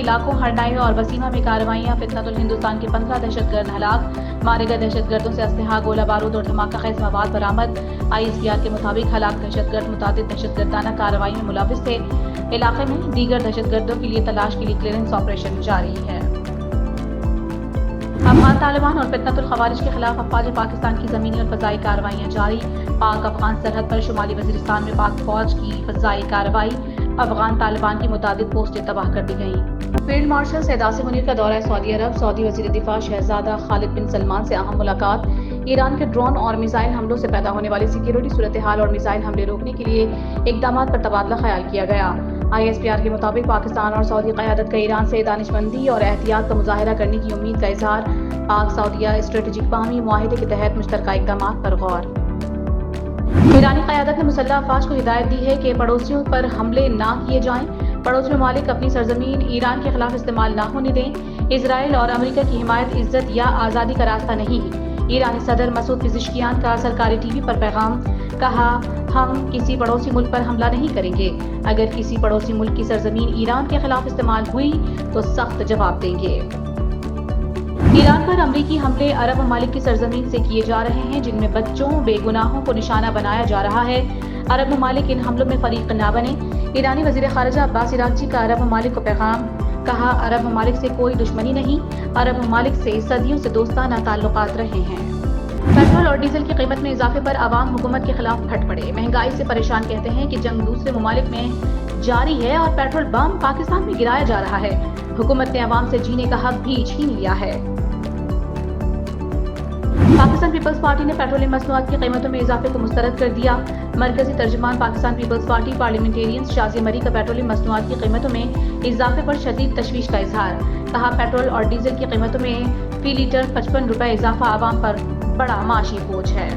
علاقوں ہرنائی اور وسیمہ میں کارروائیاں، فتنۃ الہندوستان کے 15 دہشت گرد ہلاک، مارے گئے دہشت گردوں سے اسلحہ، گولہ بارود اور دھماکہ خیز مواد برآمد۔ ISPR کے مطابق ہلاک دہشت گرد متعدد دہشت گردانہ کارروائی میں ملوث تھے۔ علاقے میں دیگر دہشت گردوں کے لیے تلاش کے لیے کلیئرنس آپریشن جاری ہے۔ افغان طالبان اور فتنۃ الخوارج کے خلاف افواج پاکستان کی زمینی اور فضائی کارروائیاں جاری، پاک افغان سرحد پر شمالی وزیرستان میں پاک فوج کی فضائی کارروائی، افغان طالبان کی متعدد پوسٹیں تباہ کر دی گئیں۔ فیلڈ مارشل سید عاصم منیر کا دورہ سعودی عرب، سعودی وزیر دفاع شہزادہ خالد بن سلمان سے اہم ملاقات۔ ایران کے ڈرون اور میزائل حملوں سے پیدا ہونے والی سیکیورٹی صورتحال اور میزائل حملے روکنے کے لیے اقدامات پر تبادلہ خیال کیا گیا۔ ISPR کے مطابق پاکستان اور سعودی قیادت کا ایران سے دانشمندی اور احتیاط کا مظاہرہ کرنے کی امید کا اظہار، پاک سعودیہ اسٹریٹجک باہمی معاہدے کے تحت مشترکہ اقدامات پر غور۔ ایرانی قیادت نے مسلح افواج کو ہدایت دی ہے کہ پڑوسیوں پر حملے نہ کیے جائیں، پڑوسی ممالک اپنی سرزمین ایران کے خلاف استعمال نہ ہونے دیں۔ اسرائیل اور امریکہ کی حمایت عزت یا آزادی کا راستہ نہیں۔ ایرانی صدر مسعود پزشکیان کا سرکاری TV پر پیغام، کہا ہم کسی پڑوسی ملک پر حملہ نہیں کریں گے، اگر کسی پڑوسی ملک کی سرزمین ایران کے خلاف استعمال ہوئی تو سخت جواب دیں گے۔ ایران پر امریکی حملے عرب ممالک کی سرزمین سے کیے جا رہے ہیں، جن میں بچوں، بے گناہوں کو نشانہ بنایا جا رہا ہے۔ عرب ممالک ان حملوں میں فریق نہ بنے۔ ایرانی وزیر خارجہ عباس عراقچی کا عرب ممالک کو پیغام، کہا عرب ممالک سے کوئی دشمنی نہیں، عرب ممالک سے صدیوں سے دوستانہ تعلقات رہے ہیں۔ پیٹرول اور ڈیزل کی قیمت میں اضافے پر عوام حکومت کے خلاف پھٹ پڑے، مہنگائی سے پریشان کہتے ہیں کہ جنگ دوسرے ممالک میں جاری ہے اور پیٹرول بم پاکستان میں گرایا جا رہا ہے۔ حکومت نے عوام سے جینے کا حق بھی چھین لیا ہے۔ پاکستان پیپلز پارٹی نے پیٹرولیم مصنوعات کی قیمتوں میں اضافے کو مسترد کر دیا۔ مرکزی ترجمان Pakistan Peoples Party Parliamentarians Shazia Marri کا پیٹرولیم مصنوعات کی قیمتوں میں اضافے پر شدید تشویش کا اظہار، کہا پیٹرول اور ڈیزل کی قیمتوں میں فی لیٹر 55 روپے اضافہ عوام پر بڑا معاشی بوجھ ہے۔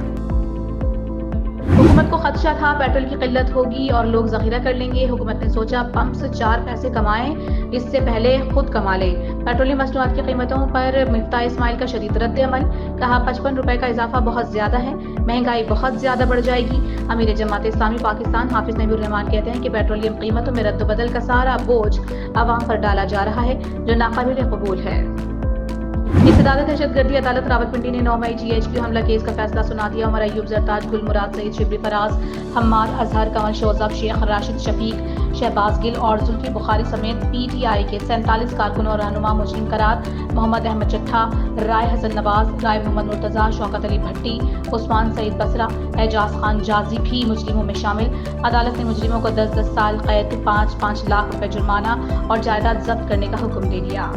حکومت کو خدشہ تھا پیٹرول کی قلت ہوگی اور لوگ ذخیرہ کر لیں گے۔ حکومت نے سوچا پمپ سے 4 پیسے کمائیں، اس سے پہلے خود کما لیں۔ پیٹرولیم مصنوعات کی قیمتوں پر مفتاح اسماعیل کا شدید رد عمل، کہا 55 روپے کا اضافہ بہت زیادہ ہے، مہنگائی بہت زیادہ بڑھ جائے گی۔ امیر جماعت اسلامی پاکستان حافظ نبی الرحمان کہتے ہیں کہ پیٹرولیم قیمتوں میں رد و بدل کا سارا بوجھ عوام پر ڈالا جا رہا ہے، جو ناقابل قبول ہے۔ ابتدائی دہشت گردی عدالت راولپنڈی نے 9 مئی GHQ حملہ کیس کا فیصلہ سنا دیا۔ عمر ایوب، زرتاج گل، مراد سعید، شبلی فراز، حماد اظہر، کنول شوذب شیخ، راشد شفیق، شہباز گل اور زلفی بخاری سمیت PTI کے 47 کارکنوں اور رہنما مجرم قرار۔ محمد احمد چٹھا، رائے حسن نواز، رائے محمد مرتضیٰ، شوکت علی بھٹی، عثمان سعید بصرہ، اعجاز خان جازی بھی مجرموں میں شامل۔ عدالت نے مجرموں کو 10 سال قید، 5 لاکھ روپے جرمانہ اور جائیداد ضبط کرنے کا حکم دے دیا۔